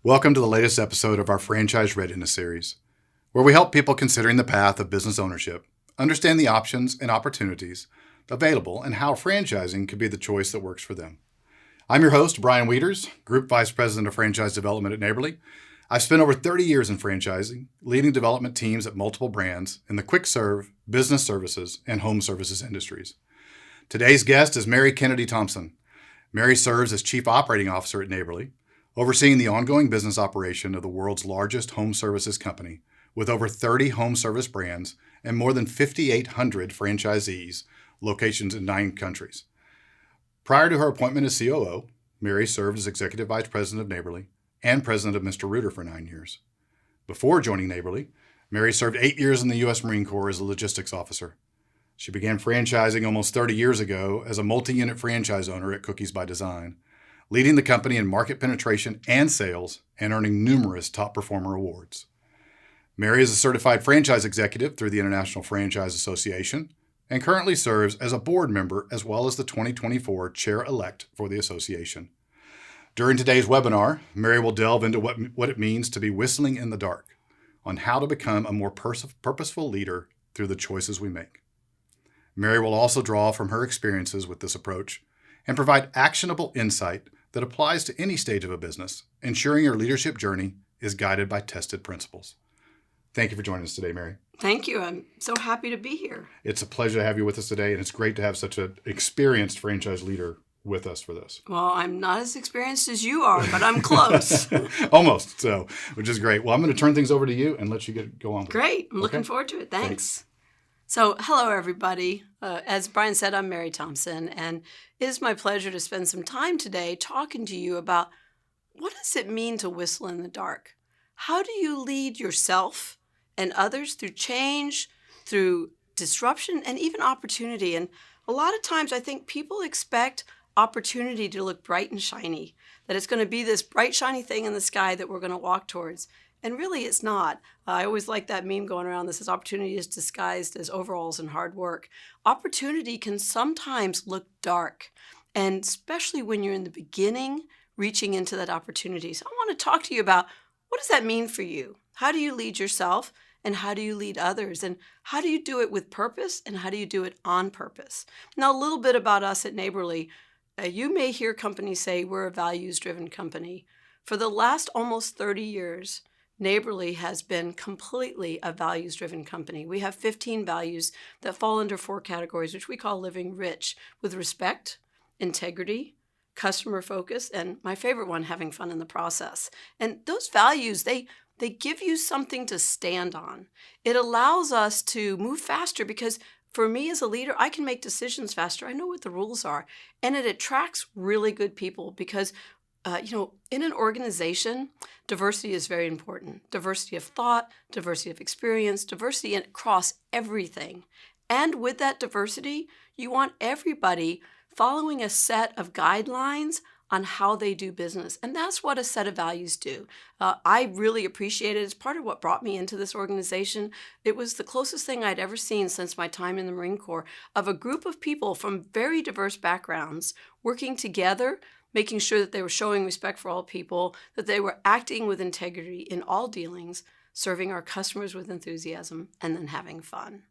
Welcome to the latest episode of our Franchise Readiness series, where we help people considering the path of business ownership understand the options and opportunities available and how franchising could be the choice that works for them. I'm your host, Brian Wieters, Group Vice President of Franchise Development at Neighborly. I've spent over 30 years in franchising, leading development teams at multiple brands in the quick serve, business services, and home services industries. Today's guest is Mary Kennedy Thompson. Mary serves as Chief Operating Officer at Neighborly, overseeing the ongoing business operation of the world's largest home services company, with over 30 home service brands and more than 5,800 franchisees, locations in 9 countries. Prior to her appointment as COO, Mary served as Executive Vice President of Neighborly and President of Mr. Rooter for 9 years. Before joining Neighborly, Mary served 8 years in the U.S. Marine Corps as a logistics officer. She began franchising almost 30 years ago as a multi-unit franchise owner at Cookies by Design, leading the company in market penetration and sales and earning numerous top performer awards. Mary is a certified franchise executive through the International Franchise Association and currently serves as a board member as well as the 2024 chair-elect for the association. During today's webinar, Mary will delve into what it means to be whistling in the dark, on how to become a more purposeful leader through the choices we make. Mary will also draw from her experiences with this approach and provide actionable insight that applies to any stage of a business, ensuring your leadership journey is guided by tested principles. Thank you for joining us today, Mary. Thank you. I'm so happy to be here. It's a pleasure to have you with us today, and it's great to have such an experienced franchise leader with us for this. Well, I'm not as experienced as you are, but I'm close. Almost, so, which is great. Well, I'm going to turn things over to you and let you go on. Great. I'm looking forward to it. Thanks. So, hello, everybody. As Brian said, I'm Mary Thompson, and it is my pleasure to spend some time today talking to you about what does it mean to whistle in the dark? How do you lead yourself and others through change, through disruption, and even opportunity? And a lot of times I think people expect opportunity to look bright and shiny, that it's going to be this bright, shiny thing in the sky that we're going to walk towards. And really, it's not. I always like that meme going around that says opportunity is disguised as overalls and hard work. Opportunity can sometimes look dark, and especially when you're in the beginning, reaching into that opportunity. So I want to talk to you about what does that mean for you? How do you lead yourself, and how do you lead others? And how do you do it with purpose, and how do you do it on purpose? Now, a little bit about us at Neighborly. You may hear companies say we're a values-driven company. For the last almost 30 years, Neighborly has been completely a values-driven company. We have 15 values that fall under 4 categories, which we call living rich, with respect, integrity, customer focus, and my favorite one, having fun in the process. And those values, they give you something to stand on. It allows us to move faster because for me as a leader, I can make decisions faster. I know what the rules are. And it attracts really good people because in an organization, diversity is very important. Diversity of thought, diversity of experience, diversity across everything. And with that diversity, you want everybody following a set of guidelines on how they do business. And that's what a set of values do. I really appreciate it. It's part of what brought me into this organization. It was the closest thing I'd ever seen since my time in the Marine Corps of a group of people from very diverse backgrounds working together, making sure that they were showing respect for all people, that they were acting with integrity in all dealings, serving our customers with enthusiasm, and then having fun.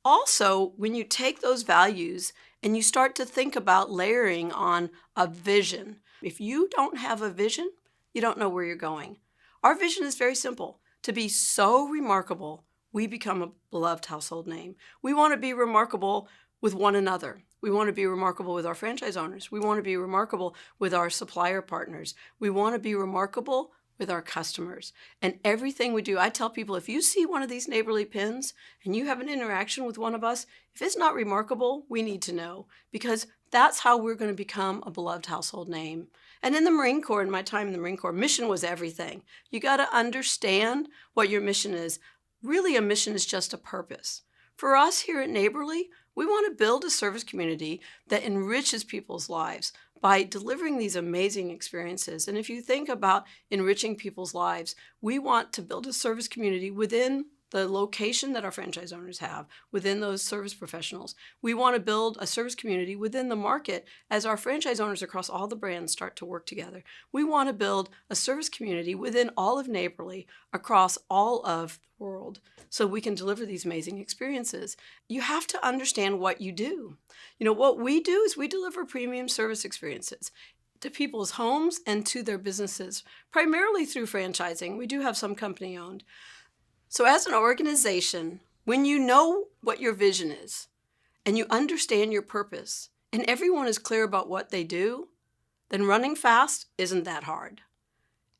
Also, when you take those values and you start to think about layering on a vision, if you don't have a vision, you don't know where you're going. Our vision is very simple: to be so remarkable, we become a beloved household name. We want to be remarkable with one another. We want to be remarkable with our franchise owners. We want to be remarkable with our supplier partners. We want to be remarkable with our customers. And everything we do, I tell people, if you see one of these Neighborly pins and you have an interaction with one of us, if it's not remarkable, we need to know, because that's how we're going to become a beloved household name. And in the Marine Corps, in my time in the Marine Corps, mission was everything. You got to understand what your mission is. Really, a mission is just a purpose. For us here at Neighborly, we want to build a service community that enriches people's lives by delivering these amazing experiences. And if you think about enriching people's lives, we want to build a service community within the location that our franchise owners have within those service professionals. We want to build a service community within the market as our franchise owners across all the brands start to work together. We want to build a service community within all of Neighborly across all of the world so we can deliver these amazing experiences. You have to understand what you do. What we do is we deliver premium service experiences to people's homes and to their businesses, primarily through franchising. We do have some company owned. So as an organization, when you know what your vision is and you understand your purpose and everyone is clear about what they do, then running fast isn't that hard.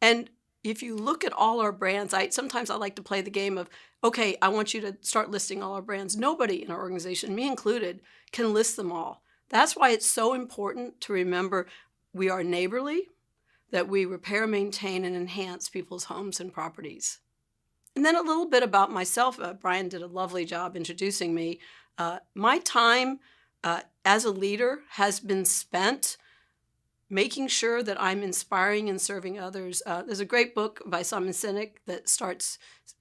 And if you look at all our brands, sometimes I like to play the game of, okay, I want you to start listing all our brands. Nobody in our organization, me included, can list them all. That's why it's so important to remember we are Neighborly, that we repair, maintain, and enhance people's homes and properties. And then a little bit about myself. Brian did a lovely job introducing me. My time as a leader has been spent making sure that I'm inspiring and serving others. There's a great book by Simon Sinek that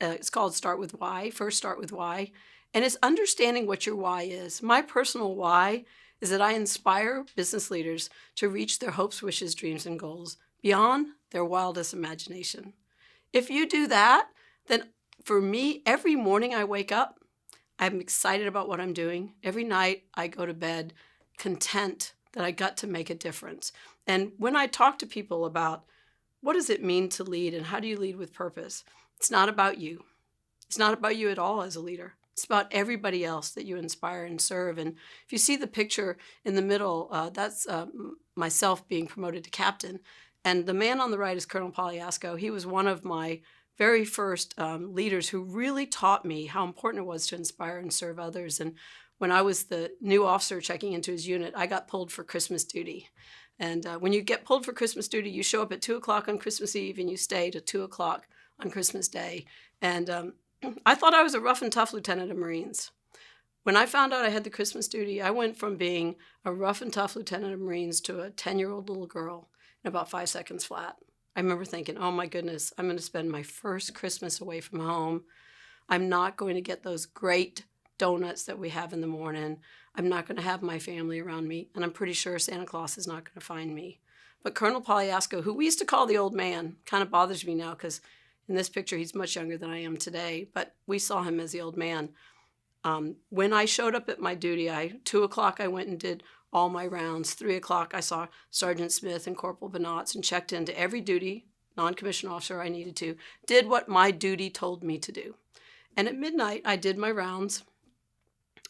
it's called Start With Why, First Start With Why. And it's understanding what your why is. My personal why is that I inspire business leaders to reach their hopes, wishes, dreams, and goals beyond their wildest imagination. If you do that, then for me, every morning I wake up, I'm excited about what I'm doing. Every night I go to bed content that I got to make a difference. And when I talk to people about what does it mean to lead and how do you lead with purpose, it's not about you. It's not about you at all as a leader. It's about everybody else that you inspire and serve. And if you see the picture in the middle, that's myself being promoted to captain. And the man on the right is Colonel Poliasco. He was one of my very first leaders who really taught me how important it was to inspire and serve others. And when I was the new officer checking into his unit, I got pulled for Christmas duty. And when you get pulled for Christmas duty, you show up at 2 o'clock on Christmas Eve and you stay to 2 o'clock on Christmas Day. And I thought I was a rough and tough lieutenant of Marines. When I found out I had the Christmas duty, I went from being a rough and tough lieutenant of Marines to a 10-year-old little girl in about 5 seconds flat. I remember thinking, oh my goodness, I'm going to spend my first Christmas away from home. I'm not going to get those great donuts that we have in the morning. I'm not going to have my family around me, and I'm pretty sure Santa Claus is not going to find me. But Colonel Poliasco, who we used to call the old man, kind of bothers me now because in this picture he's much younger than I am today, but we saw him as the old man. When I showed up at my duty, 2 o'clock I went and did all my rounds. 3 o'clock I saw Sergeant Smith and Corporal Benotz and checked into every duty, non-commissioned officer I needed to, did what my duty told me to do. And at midnight I did my rounds.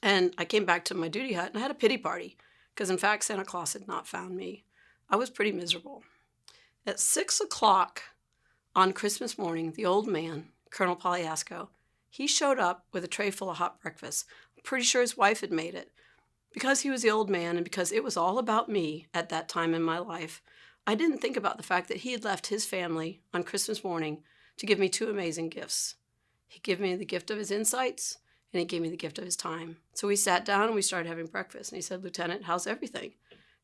And I came back to my duty hut and I had a pity party because, in fact, Santa Claus had not found me. I was pretty miserable. At 6 o'clock on Christmas morning, the old man, Colonel Poliasco, he showed up with a tray full of hot breakfast. I'm pretty sure his wife had made it. Because he was the old man and because it was all about me at that time in my life, I didn't think about the fact that he had left his family on Christmas morning to give me 2 amazing gifts. He gave me the gift of his insights, and he gave me the gift of his time. So we sat down and we started having breakfast. And he said, Lieutenant, how's everything?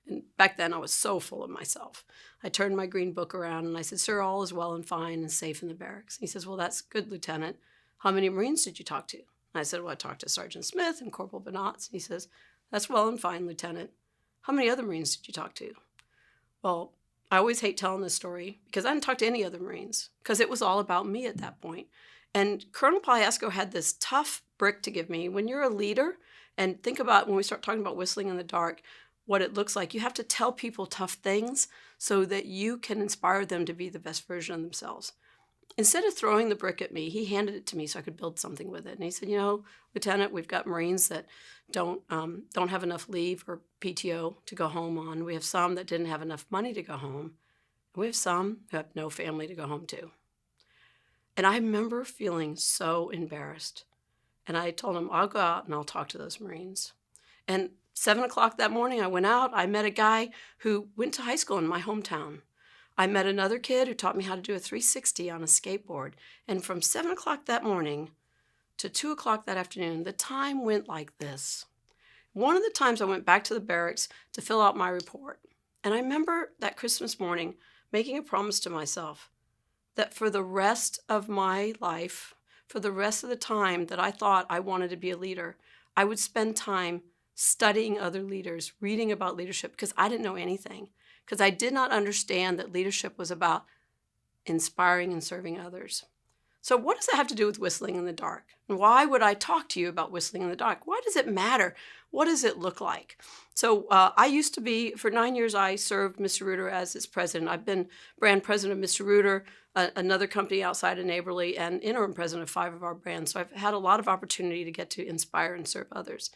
And back then I was so full of myself. I turned my green book around and I said, sir, all is well and fine and safe in the barracks. And he says, well, that's good, Lieutenant. How many Marines did you talk to? And I said, well, I talked to Sergeant Smith and Corporal Benotz. And he says, that's well and fine, Lieutenant. How many other Marines did you talk to? Well, I always hate telling this story because I didn't talk to any other Marines because it was all about me at that point. And Colonel Poliasco had this tough brick to give me. When you're a leader, and think about when we start talking about whistling in the dark, what it looks like. You have to tell people tough things so that you can inspire them to be the best version of themselves. Instead of throwing the brick at me, he handed it to me so I could build something with it. And he said, Lieutenant, we've got Marines that don't have enough leave or PTO to go home on. We have some that didn't have enough money to go home. And we have some who have no family to go home to. And I remember feeling so embarrassed. And I told him, I'll go out and I'll talk to those Marines. And 7 o'clock that morning, I went out. I met a guy who went to high school in my hometown. I met another kid who taught me how to do a 360 on a skateboard. And from 7 o'clock that morning to 2 o'clock that afternoon, the time went like this. One of the times I went back to the barracks to fill out my report. And I remember that Christmas morning making a promise to myself that for the rest of my life, for the rest of the time that I thought I wanted to be a leader, I would spend time studying other leaders, reading about leadership, because I didn't know anything, because I did not understand that leadership was about inspiring and serving others. So what does that have to do with whistling in the dark? And why would I talk to you about whistling in the dark? Why does it matter? What does it look like? So I used to be, for 9 years, I served Mr. Reuter as its president. I've been brand president of Mr. Reuter, another company outside of Neighborly, and interim president of 5 of our brands. So I've had a lot of opportunity to get to inspire and serve others.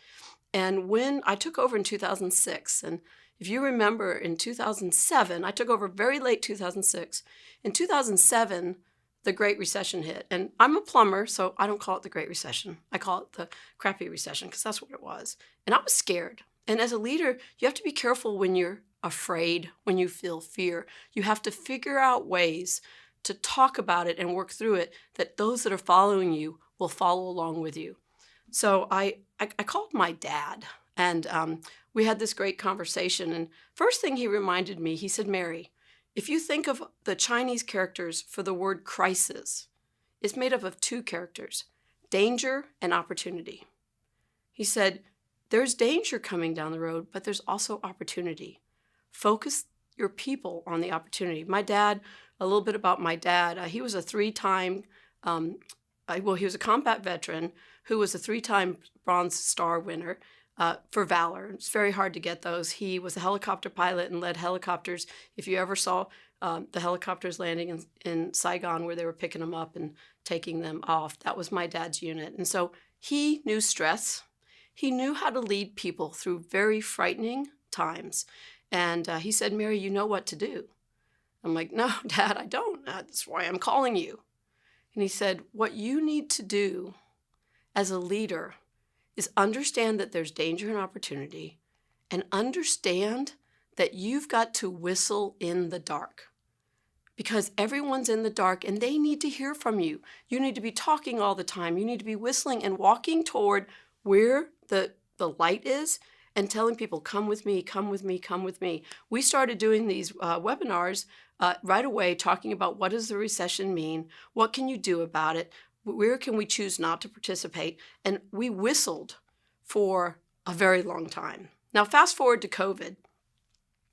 And when I took over in 2006, and if you remember in 2007, I took over very late 2006. In 2007, the Great Recession hit. And I'm a plumber, so I don't call it the Great Recession. I call it the crappy recession, because that's what it was. And I was scared. And as a leader, you have to be careful when you're afraid, when you feel fear. You have to figure out ways to talk about it and work through it, that those that are following you will follow along with you. So I called my dad, and we had this great conversation. And first thing he reminded me, he said, Mary, if you think of the Chinese characters for the word crisis, it's made up of 2 characters, danger and opportunity. He said, there's danger coming down the road, but there's also opportunity. Focus your people on the opportunity. My dad, a little bit about my dad, he was a 3-time, he was a combat veteran who was a 3-time Bronze Star winner. For valor. It's very hard to get those. He was a helicopter pilot and led helicopters. If you ever saw the helicopters landing in Saigon where they were picking them up and taking them off, that was my dad's unit. And so he knew stress. He knew how to lead people through very frightening times. And he said, Mary, you know what to do. I'm like, no, Dad, I don't. That's why I'm calling you. And he said, what you need to do as a leader is understand that there's danger and opportunity, and understand that you've got to whistle in the dark, because everyone's in the dark and they need to hear from you. You need to be talking all the time. You need to be whistling and walking toward where the light is and telling people, come with me, come with me, come with me. We started doing these webinars right away, talking about what does the recession mean? What can you do about it? Where can we choose not to participate? And we whistled for a very long time. Now, fast forward to COVID.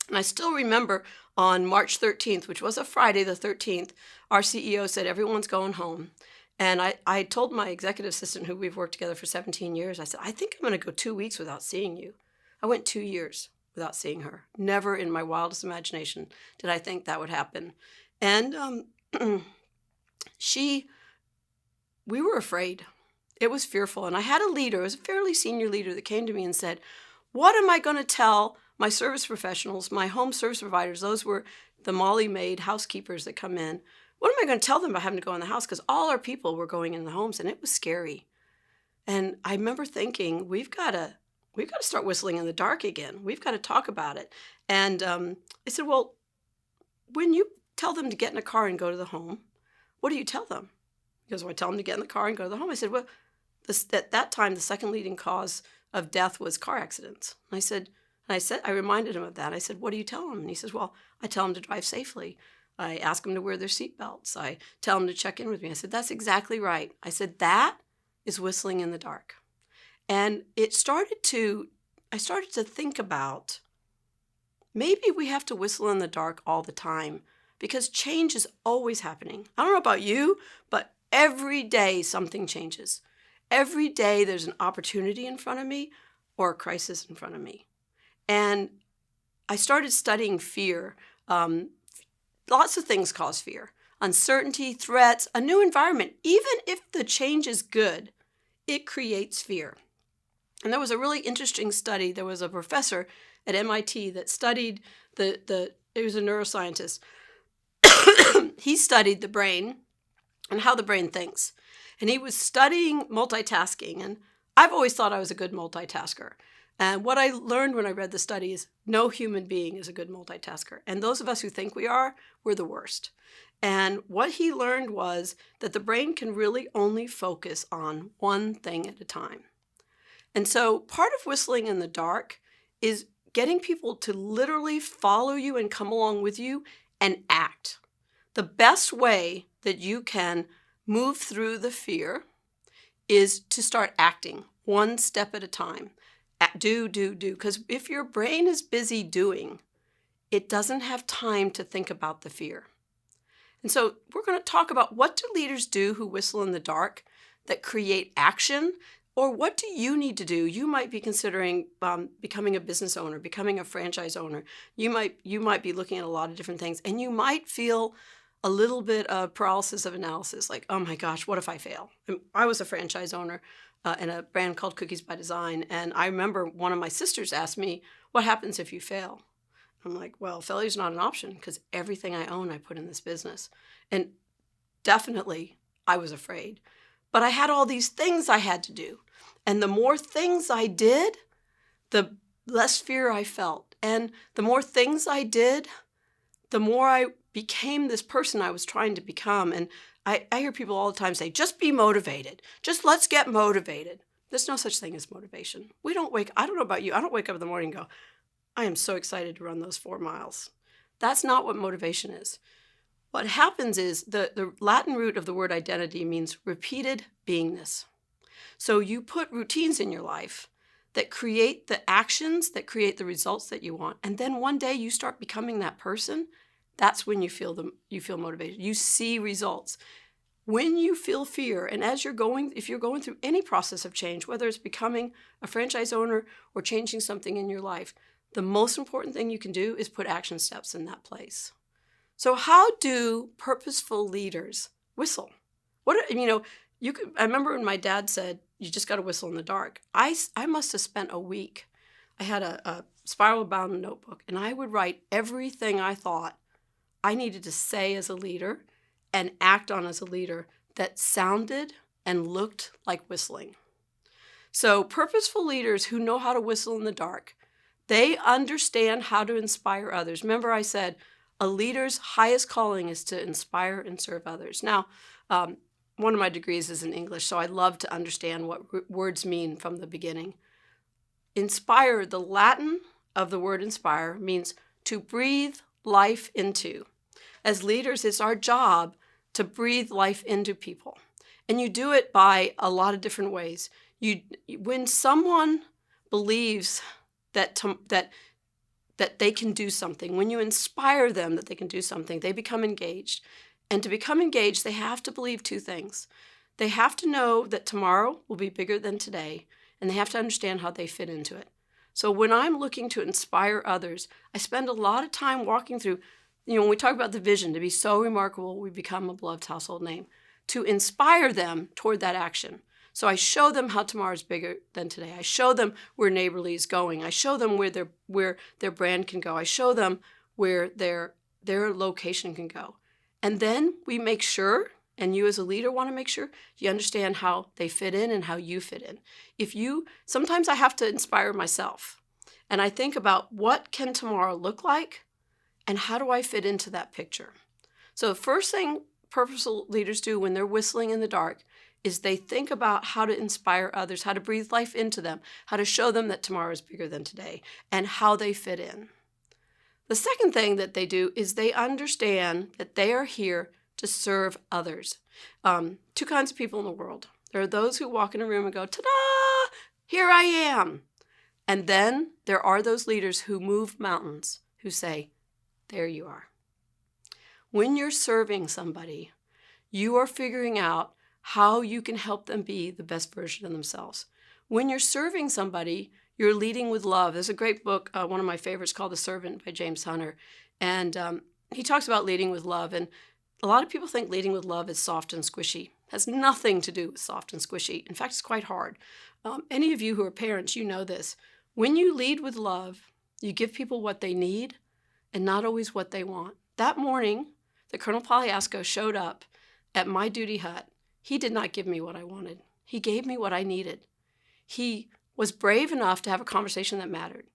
And I still remember on March 13th, which was a Friday the 13th, our CEO said, everyone's going home. And I told my executive assistant, who we've worked together for 17 years, I said, I think I'm going to go 2 weeks without seeing you. I went 2 years without seeing her. Never in my wildest imagination did I think that would happen. And we were afraid. It was fearful. And I had a leader, it was a fairly senior leader, that came to me and said, what am I going to tell my service professionals, my home service providers? Those were the Molly maid housekeepers that come in. What am I going to tell them about having to go in the house? Because all our people were going in the homes, and it was scary. And I remember thinking, we've got to start whistling in the dark again. We've got to talk about it. And I said, well, when you tell them to get in a car and go to the home, what do you tell them? He goes, well, I tell them to get in the car and go to the home. I said, well, at that time, the second leading cause of death was car accidents. And I reminded him of that. I said, what do you tell them? And he says, well, I tell them to drive safely. I ask them to wear their seatbelts. I tell them to check in with me. I said, that's exactly right. I said, that is whistling in the dark. And I started to think about, maybe we have to whistle in the dark all the time, because change is always happening. I don't know about you, but every day something changes. Every day there's an opportunity in front of me or a crisis in front of me. And I started studying fear. Lots of things cause fear. Uncertainty, threats, a new environment. Even if the change is good, it creates fear. And there was a really interesting study. There was a professor at MIT that studied he was a neuroscientist. He studied the brain and how the brain thinks. And he was studying multitasking. And I've always thought I was a good multitasker. And what I learned when I read the study is no human being is a good multitasker. And those of us who think we are, we're the worst. And what he learned was that the brain can really only focus on one thing at a time. And so part of whistling in the dark is getting people to literally follow you and come along with you and act. The best way that you can move through the fear is to start acting one step at a time. Do. Because if your brain is busy doing, it doesn't have time to think about the fear. And so we're going to talk about, what do leaders do who whistle in the dark that create action? Or what do you need to do? You might be considering becoming a business owner, becoming a franchise owner. You might be looking at a lot of different things, and you might feel a little bit of paralysis of analysis, like, oh my gosh, what if I fail? I was a franchise owner in a brand called Cookies by Design, and I remember one of my sisters asked me, what happens if you fail? I'm like, well, failure's not an option, because everything I own I put in this business. And definitely I was afraid. But I had all these things I had to do. And the more things I did, the less fear I felt. And the more things I did, the more I became this person I was trying to become. And I hear people all the time say, just be motivated. Just let's get motivated. There's no such thing as motivation. I don't know about you, I don't wake up in the morning and go, I am so excited to run those 4 miles. That's not what motivation is. What happens is the Latin root of the word identity means repeated beingness. So you put routines in your life that create the actions, that create the results that you want. And then one day you start becoming that person. That's when you feel motivated. You see results. When you feel fear, and if you're going through any process of change, whether it's becoming a franchise owner or changing something in your life, the most important thing you can do is put action steps in that place. So how do purposeful leaders whistle? I remember when my dad said, you just got to whistle in the dark. I must have spent a week. I had a spiral-bound notebook, and I would write everything I thought I needed to say as a leader and act on as a leader that sounded and looked like whistling. So purposeful leaders who know how to whistle in the dark, they understand how to inspire others. Remember I said a leader's highest calling is to inspire and serve others. Now, one of my degrees is in English, so I love to understand what words mean from the beginning. Inspire, the Latin of the word inspire, means to breathe life into. As leaders, it's our job to breathe life into people. And you do it by a lot of different ways. When someone believes that they can do something, when you inspire them that they can do something, they become engaged. And to become engaged, they have to believe 2 things. They have to know that tomorrow will be bigger than today, and they have to understand how they fit into it. So when I'm looking to inspire others, I spend a lot of time walking through, when we talk about the vision, to be so remarkable, we become a beloved household name, to inspire them toward that action. So I show them how tomorrow is bigger than today. I show them where Neighborly is going. I show them where their brand can go. I show them where their location can go. And then we make sure, and you as a leader want to make sure, you understand how they fit in and how you fit in. Sometimes I have to inspire myself. And I think about, what can tomorrow look like? And how do I fit into that picture? So the first thing purposeful leaders do when they're whistling in the dark is they think about how to inspire others, how to breathe life into them, how to show them that tomorrow is bigger than today, and how they fit in. The second thing that they do is they understand that they are here to serve others. 2 kinds of people in the world. There are those who walk in a room and go, ta-da, here I am. And then there are those leaders who move mountains, who say, there you are. When you're serving somebody, you are figuring out how you can help them be the best version of themselves. When you're serving somebody, you're leading with love. There's a great book, one of my favorites, called The Servant by James Hunter. And he talks about leading with love. And a lot of people think leading with love is soft and squishy. It has nothing to do with soft and squishy. In fact, it's quite hard. Any of you who are parents, you know this. When you lead with love, you give people what they need and not always what they want. That morning that Colonel Polyasco showed up at my duty hut, he did not give me what I wanted. He gave me what I needed. He was brave enough to have a conversation that mattered.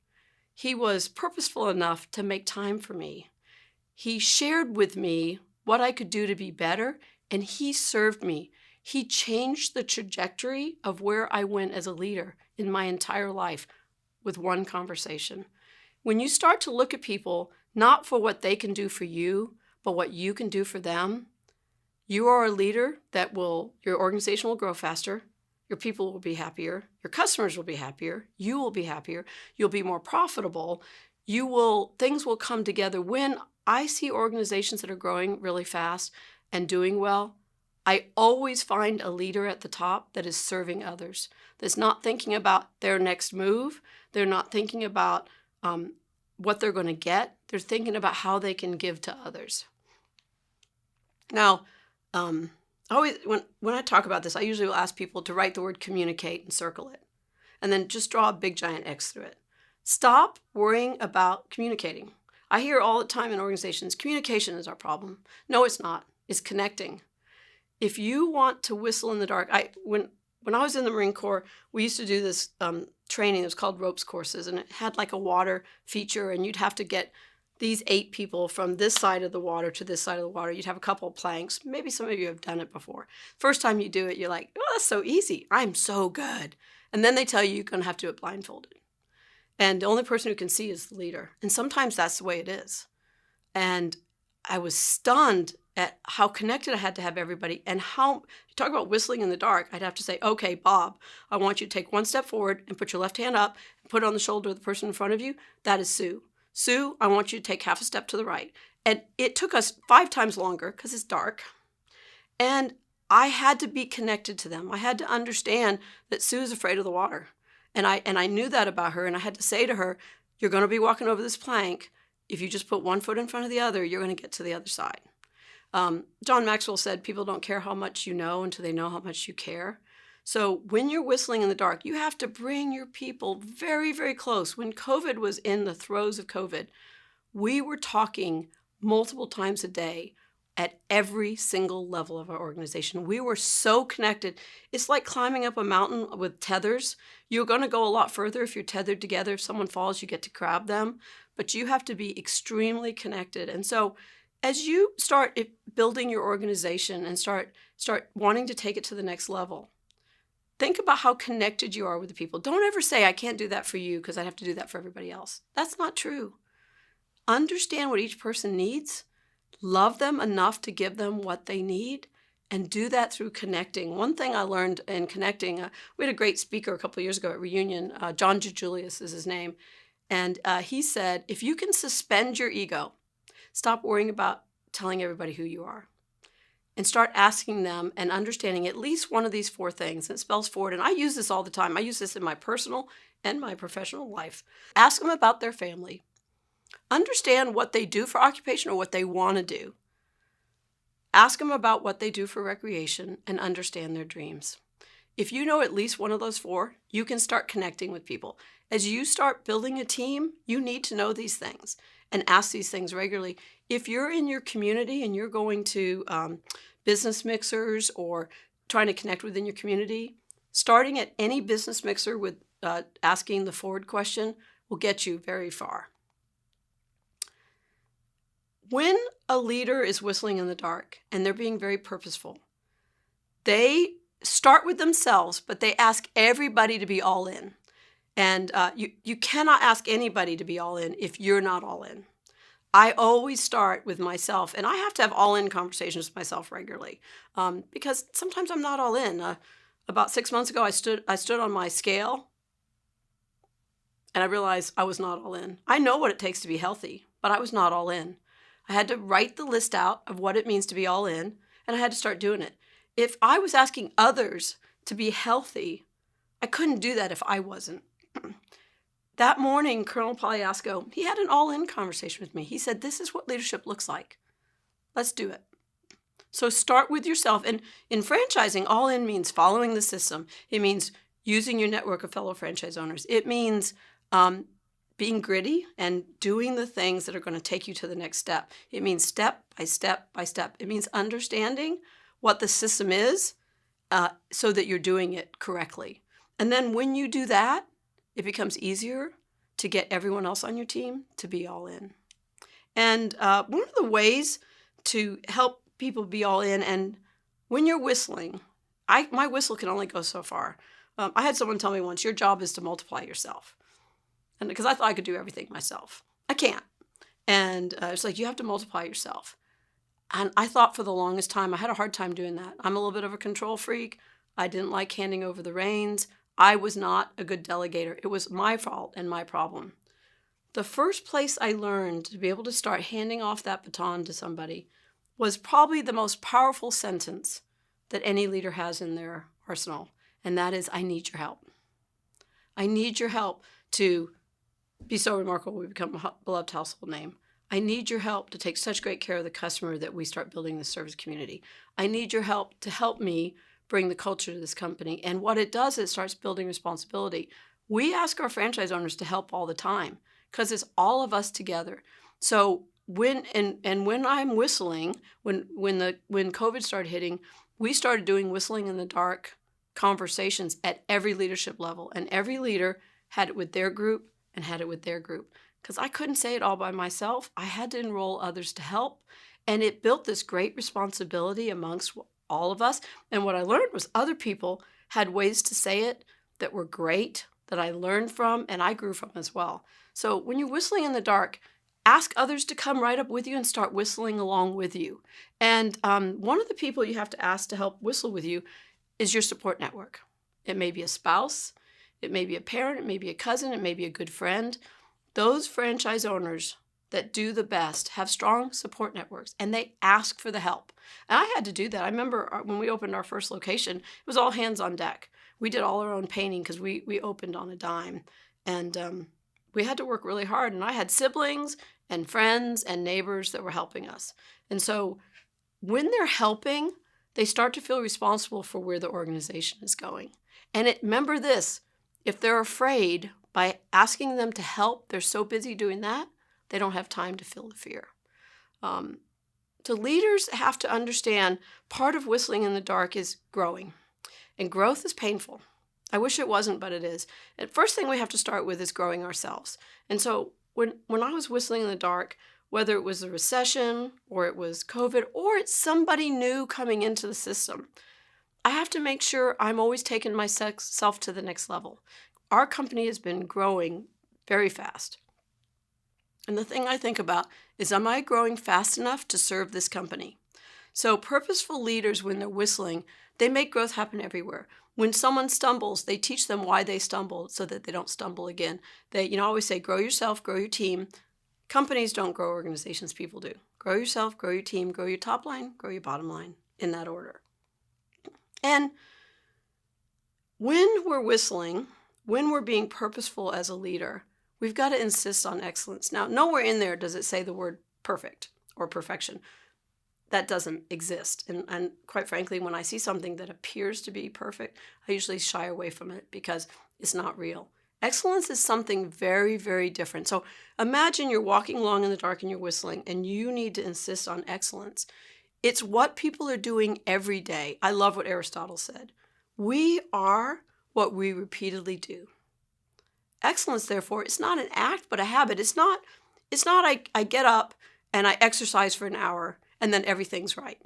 He was purposeful enough to make time for me. He shared with me what I could do to be better, and he served me. He changed the trajectory of where I went as a leader in my entire life with one conversation. When you start to look at people not for what they can do for you, but what you can do for them, you are a leader your organization will grow faster, your people will be happier, your customers will be happier, you will be happier, you'll be more profitable, things will come together. When I see organizations that are growing really fast and doing well, I always find a leader at the top that is serving others, that's not thinking about their next move. They're not thinking about what they're going to get. They're thinking about how they can give to others. Now, always when I talk about this, I usually will ask people to write the word communicate and circle it, and then just draw a big giant X through it. Stop worrying about communicating. I hear all the time in organizations, communication is our problem. No, it's not. It's connecting. If you want to whistle in the dark, when I was in the Marine Corps, we used to do this training. It was called ropes courses, and it had like a water feature, and you'd have to get these 8 people from this side of the water to this side of the water. You'd have a couple of planks. Maybe some of you have done it before. First time you do it, you're like, oh, that's so easy. I'm so good. And then they tell you you're going to have to do it blindfolded. And the only person who can see is the leader. And sometimes that's the way it is. And I was stunned at how connected I had to have everybody, and how, talk about whistling in the dark, I'd have to say, okay, Bob, I want you to take one step forward and put your left hand up and put it on the shoulder of the person in front of you. That is Sue. Sue, I want you to take half a step to the right. And it took us 5 times longer because it's dark. And I had to be connected to them. I had to understand that Sue is afraid of the water. And I knew that about her. And I had to say to her, you're going to be walking over this plank. If you just put one foot in front of the other, you're going to get to the other side. John Maxwell said, people don't care how much you know until they know how much you care. So when you're whistling in the dark, you have to bring your people very, very close. When COVID was in the throes of COVID, we were talking multiple times a day at every single level of our organization. We were so connected. It's like climbing up a mountain with tethers. You're going to go a lot further if you're tethered together. If someone falls, you get to grab them. But you have to be extremely connected. And so as you start building your organization and start wanting to take it to the next level, think about how connected you are with the people. Don't ever say, I can't do that for you because I have to do that for everybody else. That's not true. Understand what each person needs, love them enough to give them what they need, and do that through connecting. One thing I learned in connecting, we had a great speaker a couple of years ago at Reunion, John Julius is his name, and he said, if you can suspend your ego, stop worrying about telling everybody who you are, and start asking them and understanding at least one of these 4 things. And it spells forward. And I use this all the time. I use this in my personal and my professional life. Ask them about their family. Understand what they do for occupation or what they want to do. Ask them about what they do for recreation and understand their dreams. If you know at least one of those 4, you can start connecting with people. As you start building a team, you need to know these things and ask these things regularly. If you're in your community and you're going to business mixers or trying to connect within your community, starting at any business mixer with asking the forward question will get you very far. When a leader is whistling in the dark and they're being very purposeful, they start with themselves, but they ask everybody to be all in. And you cannot ask anybody to be all in if you're not all in. I always start with myself, and I have to have all-in conversations with myself regularly because sometimes I'm not all in. About 6 months ago, I stood on my scale, and I realized I was not all in. I know what it takes to be healthy, but I was not all in. I had to write the list out of what it means to be all in, and I had to start doing it. If I was asking others to be healthy, I couldn't do that if I wasn't. That morning, Colonel Polyasco, he had an all-in conversation with me. He said, this is what leadership looks like. Let's do it. So start with yourself. And in franchising, all-in means following the system. It means using your network of fellow franchise owners. It means being gritty and doing the things that are going to take you to the next step. It means step by step by step. It means understanding what the system is so that you're doing it correctly. And then when you do that, it becomes easier to get everyone else on your team to be all in. And one of the ways to help people be all in, and when you're whistling, my whistle can only go so far. I had someone tell me once, your job is to multiply yourself. And because I thought I could do everything myself. I can't. And it's like, you have to multiply yourself. And I thought for the longest time, I had a hard time doing that. I'm a little bit of a control freak. I didn't like handing over the reins. I was not a good delegator. It was my fault and my problem. The first place I learned to be able to start handing off that baton to somebody was probably the most powerful sentence that any leader has in their arsenal, and that is, I need your help. I need your help to be so remarkable we become a beloved household name. I need your help to take such great care of the customer that we start building this service community. I need your help to help me bring the culture to this company. And what it does is it starts building responsibility. We ask our franchise owners to help all the time because it's all of us together. So when I'm whistling, when COVID started hitting, we started doing whistling in the dark conversations at every leadership level, and every leader had it with their group and had it with their group, because I couldn't say it all by myself. I had to enroll others to help, and it built this great responsibility amongst all of us. And what I learned was other people had ways to say it that were great, that I learned from and I grew from as well. So when you're whistling in the dark, ask others to come right up with you and start whistling along with you. And one of the people you have to ask to help whistle with you is your support network. It may be a spouse, it may be a parent, it may be a cousin, it may be a good friend. Those franchise owners that do the best have strong support networks, and they ask for the help. And I had to do that. I remember when we opened our first location, it was all hands on deck. We did all our own painting because we opened on a dime. And we had to work really hard. And I had siblings and friends and neighbors that were helping us. And so when they're helping, they start to feel responsible for where the organization is going. And remember this, if they're afraid, by asking them to help, they're so busy doing that, they don't have time to feel the fear. So leaders have to understand part of whistling in the dark is growing. And growth is painful. I wish it wasn't, but it is. And first thing we have to start with is growing ourselves. And so when I was whistling in the dark, whether it was a recession or it was COVID or it's somebody new coming into the system, I have to make sure I'm always taking myself to the next level. Our company has been growing very fast. And the thing I think about is, am I growing fast enough to serve this company? So purposeful leaders, when they're whistling, they make growth happen everywhere. When someone stumbles, they teach them why they stumbled so that they don't stumble again. They always say, grow yourself, grow your team. Companies don't grow organizations, people do. Grow yourself, grow your team, grow your top line, grow your bottom line, in that order. And when we're whistling, when we're being purposeful as a leader, we've got to insist on excellence. Now, nowhere in there does it say the word perfect or perfection. That doesn't exist. And quite frankly, when I see something that appears to be perfect, I usually shy away from it because it's not real. Excellence is something very, very different. So imagine you're walking along in the dark and you're whistling, and you need to insist on excellence. It's what people are doing every day. I love what Aristotle said. We are what we repeatedly do. Excellence, therefore, is not an act, but a habit. It's not I get up and I exercise for an hour and then everything's right.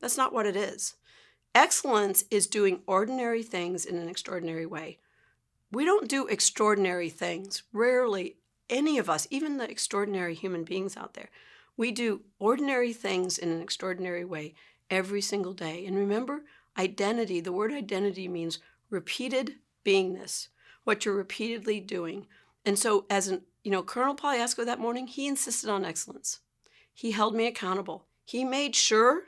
That's not what it is. Excellence is doing ordinary things in an extraordinary way. We don't do extraordinary things. Rarely, any of us, even the extraordinary human beings out there, we do ordinary things in an extraordinary way every single day. And remember, identity, the word identity means repeated beingness, what you're repeatedly doing. And so as Colonel Polyasco that morning, he insisted on excellence. He held me accountable. He made sure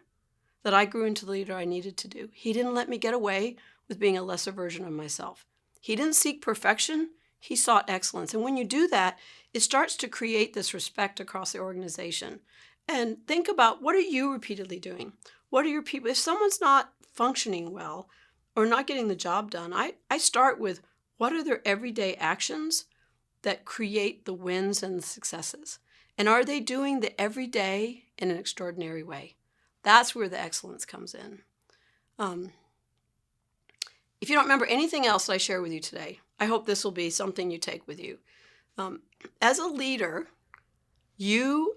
that I grew into the leader I needed to do. He didn't let me get away with being a lesser version of myself. He didn't seek perfection. He sought excellence. And when you do that, it starts to create this respect across the organization. And think about, what are you repeatedly doing? What are your people? If someone's not functioning well or not getting the job done, I start with, what are their everyday actions that create the wins and the successes? And are they doing the everyday in an extraordinary way? That's where the excellence comes in. If you don't remember anything else that I share with you today, I hope this will be something you take with you. As a leader, you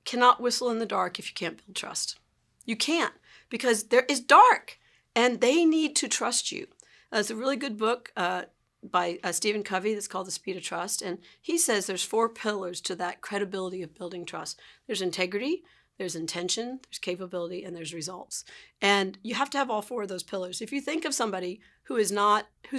cannot whistle in the dark if you can't build trust. You can't, because there is dark, and they need to trust you. It's a really good book by Stephen Covey that's called The Speed of Trust, and he says there's 4 pillars to that credibility of building trust. There's integrity, there's intention, there's capability, and there's results. And you have to have all four of those pillars. If you think of somebody who's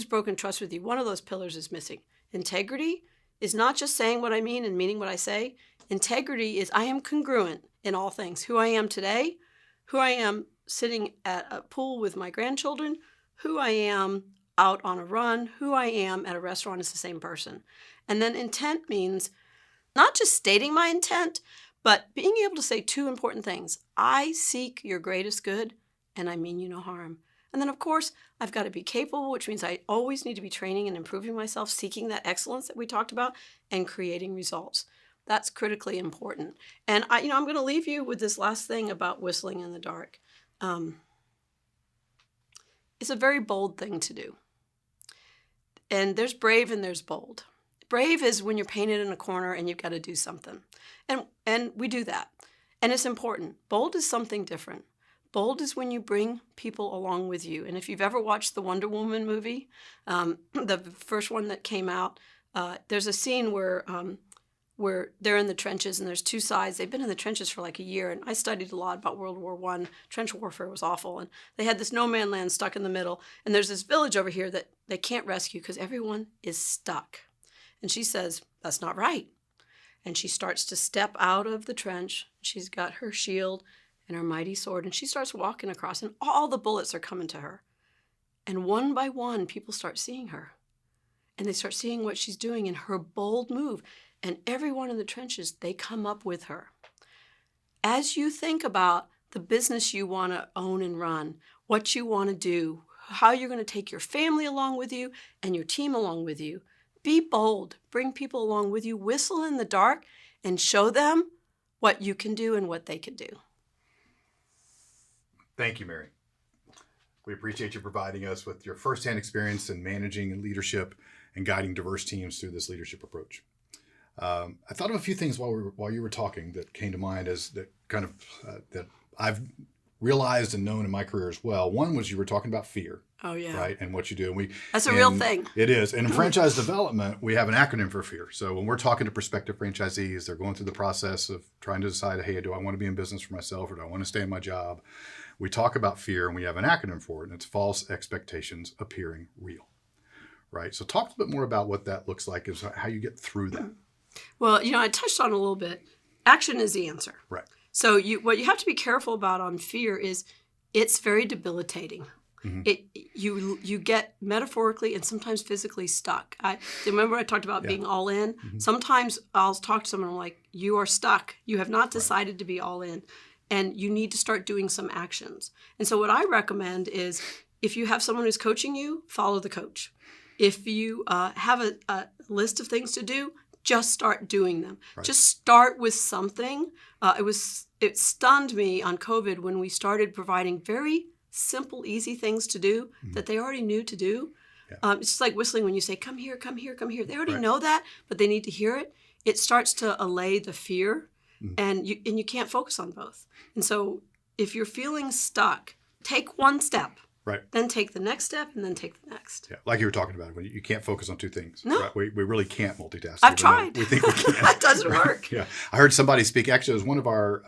broken trust with you, one of those pillars is missing. Integrity is not just saying what I mean and meaning what I say. Integrity is I am congruent in all things. Who I am today, who I am sitting at a pool with my grandchildren, who I am out on a run, who I am at a restaurant is the same person. And then intent means not just stating my intent, but being able to say two important things. I seek your greatest good, and I mean you no harm. And then, of course, I've got to be capable, which means I always need to be training and improving myself, seeking that excellence that we talked about, and creating results. That's critically important. And I'm going to leave you with this last thing about whistling in the dark. It's a very bold thing to do. And there's brave and there's bold. Brave is when you're painted in a corner and you've got to do something. And we do that. And it's important. Bold is something different. Bold is when you bring people along with you. And if you've ever watched the Wonder Woman movie, the first one that came out, there's a scene where they're in the trenches and there's two sides. They've been in the trenches for like a year. And I studied a lot about World War I. Trench warfare was awful. And they had this no man land stuck in the middle. And there's this village over here that they can't rescue because everyone is stuck. And she says, that's not right. And she starts to step out of the trench. She's got her shield and her mighty sword. And she starts walking across. And all the bullets are coming to her. And one by one, people start seeing her. And they start seeing what she's doing in her bold move. And everyone in the trenches, they come up with her. As you think about the business you want to own and run, what you want to do, how you're going to take your family along with you and your team along with you, be bold. Bring people along with you. Whistle in the dark and show them what you can do and what they can do. Thank you, Mary. We appreciate you providing us with your firsthand experience in managing and leadership and guiding diverse teams through this leadership approach. I thought of a few things while you were talking that came to mind as that kind of that I've realized and known in my career as well. One was you were talking about fear. Oh, yeah. Right. And what you do. And that's a real thing. It is. And in franchise development, we have an acronym for fear. So when we're talking to prospective franchisees, they're going through the process of trying to decide, hey, do I want to be in business for myself or do I want to stay in my job? We talk about fear and we have an acronym for it, and it's false expectations appearing real. Right. So talk a bit more about what that looks like, is how you get through that. Well, I touched on it a little bit. Action is the answer. Right. So what you have to be careful about on fear is it's very debilitating. Mm-hmm. You get metaphorically and sometimes physically stuck. Remember I talked about being all in? Mm-hmm. Sometimes I'll talk to someone and I'm like, you are stuck. You have not decided to be all in. And you need to start doing some actions. And so what I recommend is if you have someone who's coaching you, follow the coach. If you have a list of things to do, just start doing them. Right. Just start with something. It stunned me on COVID when we started providing very simple, easy things to do that they already knew to do. Yeah. It's just like whistling when you say, come here, come here, come here. They already know that, but they need to hear it. It starts to allay the fear, and you can't focus on both. And so if you're feeling stuck, take one step. Right. Then take the next step and then take the next. Yeah. Like you were talking about, when you can't focus on two things. No. Right? We really can't multitask. I've tried. We think we can. That doesn't work. Yeah. I heard somebody speak, actually it was one of our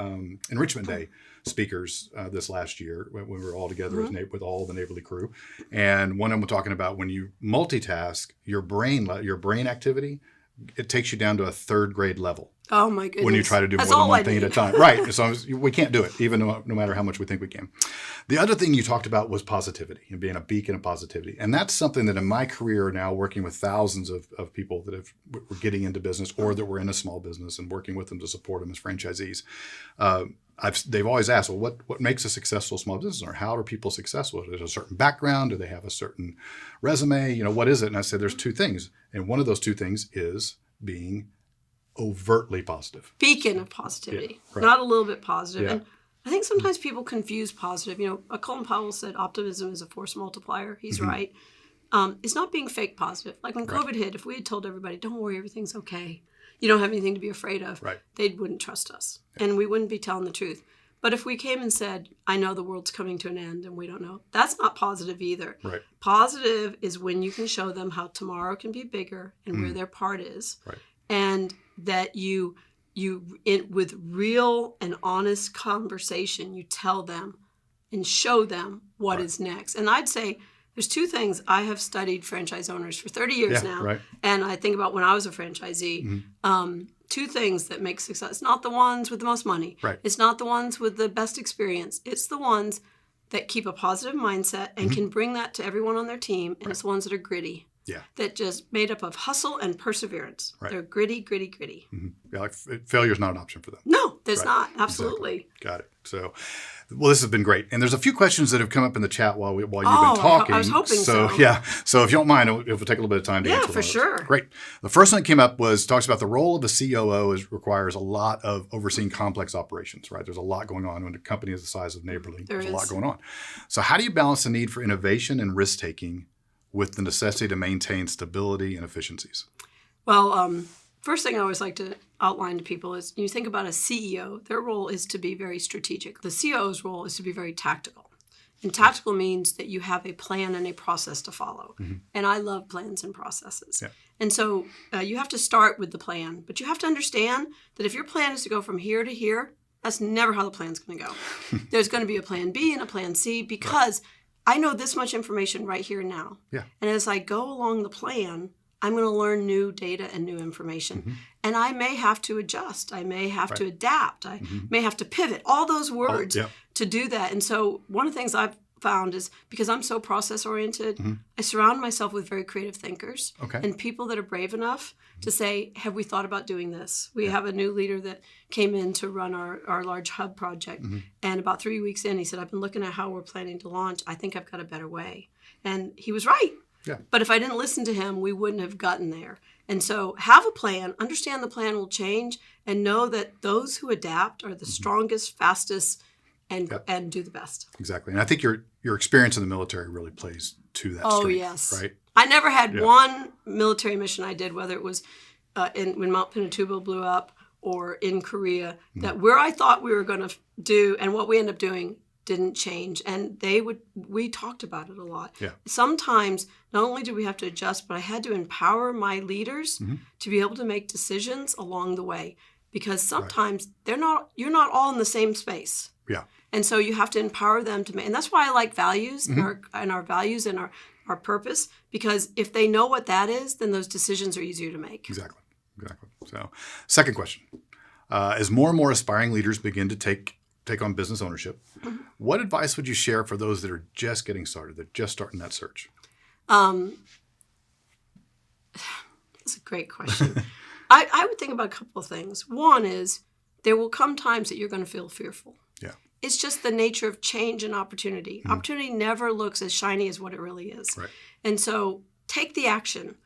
Enrichment Day speakers this last year when we were all together with all the Neighborly crew. And one of them was talking about when you multitask, your brain activity, it takes you down to a third grade level. Oh my goodness. When you try to do more than one thing at a time. Right. So we can't do it, even no matter how much we think we can. The other thing you talked about was positivity and being a beacon of positivity. And that's something that in my career now, working with thousands of people that were getting into business or that were in a small business and working with them to support them as franchisees, they've always asked, well, what makes a successful small business owner? How are people successful? Is it a certain background? Do they have a certain resume? What is it? And I said, there's two things. And one of those two things is being overtly positive. Beacon of positivity, right. Not a little bit positive. Yeah. And I think sometimes people confuse positive. Colin Powell said optimism is a force multiplier. He's right. It's not being fake positive. Like when COVID hit, if we had told everybody, don't worry, everything's okay, you don't have anything to be afraid of, they wouldn't trust us. Yeah. And we wouldn't be telling the truth. But if we came and said, I know the world's coming to an end and we don't know, that's not positive either. Right. Positive is when you can show them how tomorrow can be bigger and where their part is. Right. And that you with real and honest conversation, you tell them and show them what is next. And I'd say there's two things. I have studied franchise owners for 30 years now. Right. And I think about when I was a franchisee, two things that make success. It's not the ones with the most money. Right. It's not the ones with the best experience. It's the ones that keep a positive mindset and can bring that to everyone on their team. And it's the ones that are gritty. Yeah. That just made up of hustle and perseverance. Right. They're gritty, gritty, gritty. Yeah, like failure is not an option for them. No, there's Right. not. Absolutely. Exactly. Got it. So, well, this has been great. And there's a few questions that have come up in the chat while you've been Oh, talking. I was hoping so. Yeah. So if you don't mind, it will take a little bit of time to Yeah, answer for one of those. sure. Great. The first one that came up talks about the role of a COO requires a lot of overseeing complex operations, right? There's a lot going on when a company is the size of Neighborly. There's a lot going on. So how do you balance the need for innovation and risk-taking with the necessity to maintain stability and efficiencies? Well, first thing I always like to outline to people is you think about a CEO, their role is to be very strategic. The COO's role is to be very tactical. And tactical means that you have a plan and a process to follow. And I love plans and processes. Yeah. And so you have to start with the plan, but you have to understand that if your plan is to go from here to here, that's never how the plan's going to go. There's going to be a plan B and a plan C because I know this much information right here and now. Yeah. And as I go along the plan, I'm going to learn new data and new information. And I may have to adjust. I may have to adapt. I may have to pivot. All those words to do that. And so one of the things I've found is because I'm so process oriented, I surround myself with very creative thinkers and people that are brave enough to say, have we thought about doing this? We have a new leader that came in to run our large hub project. And about 3 weeks in, he said, I've been looking at how we're planning to launch. I think I've got a better way. And he was right. Yeah. But if I didn't listen to him, we wouldn't have gotten there. And so have a plan, understand the plan will change, and know that those who adapt are the strongest, fastest, and do the best. Exactly. And I think your experience in the military really plays to that Oh, strength, yes. right? I never had one military mission I did, whether it was when Mount Pinatubo blew up or in Korea, that where I thought we were going to do and what we ended up doing didn't change. And we talked about it a lot. Yeah. Sometimes not only did we have to adjust, but I had to empower my leaders to be able to make decisions along the way, because sometimes you're not all in the same space. Yeah. And so you have to empower them to make, and that's why I like values and our values and our purpose, because if they know what that is, then those decisions are easier to make. Exactly. So, second question. As more and more aspiring leaders begin to take on business ownership, what advice would you share for those that are just getting started, that are just starting that search? That's a great question. I would think about a couple of things. One is there will come times that you're going to feel fearful. Yeah. It's just the nature of change and opportunity. Opportunity never looks as shiny as what it really is. Right. And so take the action.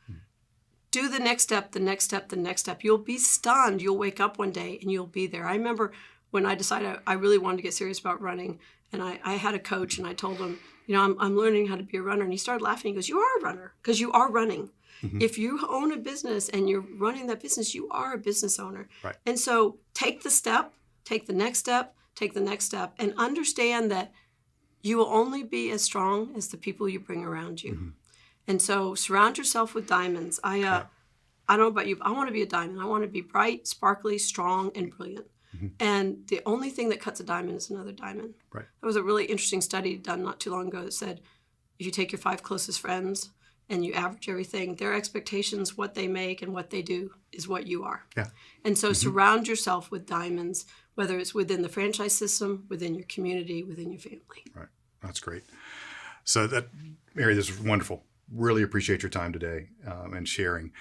Do the next step, the next step, the next step. You'll be stunned. You'll wake up one day and you'll be there. I remember when I decided I really wanted to get serious about running, and I had a coach, and I told him, I'm learning how to be a runner. And he started laughing. He goes, you are a runner because you are running. If you own a business and you're running that business, you are a business owner. Right. And so take the step, take the next step, take the next step, and understand that you will only be as strong as the people you bring around you. And so surround yourself with diamonds. I don't know about you, but I want to be a diamond. I want to be bright, sparkly, strong, and brilliant. And the only thing that cuts a diamond is another diamond. Right. There was a really interesting study done not too long ago that said if you take your 5 closest friends and you average everything, their expectations, what they make and what they do is what you are. Yeah. And so surround yourself with diamonds, whether it's within the franchise system, within your community, within your family. Right. That's great. So Mary, this is wonderful. Really appreciate your time today and sharing.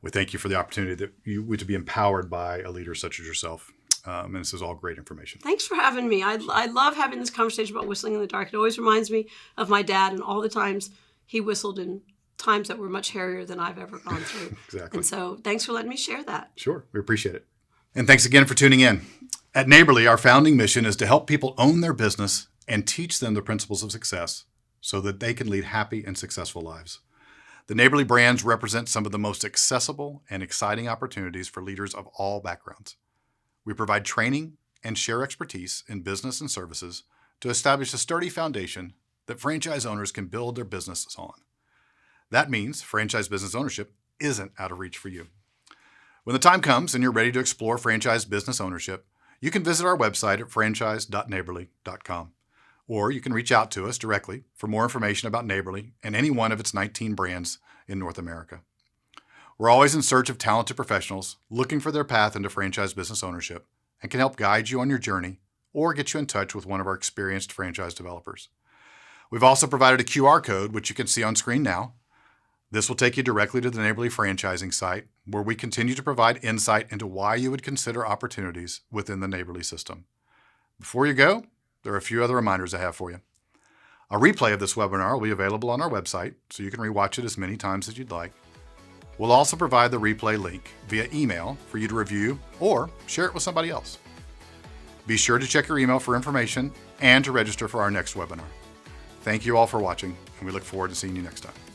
We thank you for the opportunity that you to be empowered by a leader such as yourself. And this is all great information. Thanks for having me. I love having this conversation about whistling in the dark. It always reminds me of my dad and all the times he whistled in times that were much hairier than I've ever gone through. Exactly. And so thanks for letting me share that. Sure. We appreciate it. And thanks again for tuning in. At Neighborly, our founding mission is to help people own their business and teach them the principles of success so that they can lead happy and successful lives. The Neighborly brands represent some of the most accessible and exciting opportunities for leaders of all backgrounds. We provide training and share expertise in business and services to establish a sturdy foundation that franchise owners can build their businesses on. That means franchise business ownership isn't out of reach for you. When the time comes and you're ready to explore franchise business ownership, you can visit our website at franchise.neighborly.com. Or you can reach out to us directly for more information about Neighborly and any one of its 19 brands in North America. We're always in search of talented professionals looking for their path into franchise business ownership and can help guide you on your journey or get you in touch with one of our experienced franchise developers. We've also provided a QR code, which you can see on screen now. This will take you directly to the Neighborly franchising site, where we continue to provide insight into why you would consider opportunities within the Neighborly system. Before you go, there are a few other reminders I have for you. A replay of this webinar will be available on our website, so you can rewatch it as many times as you'd like. We'll also provide the replay link via email for you to review or share it with somebody else. Be sure to check your email for information and to register for our next webinar. Thank you all for watching, and we look forward to seeing you next time.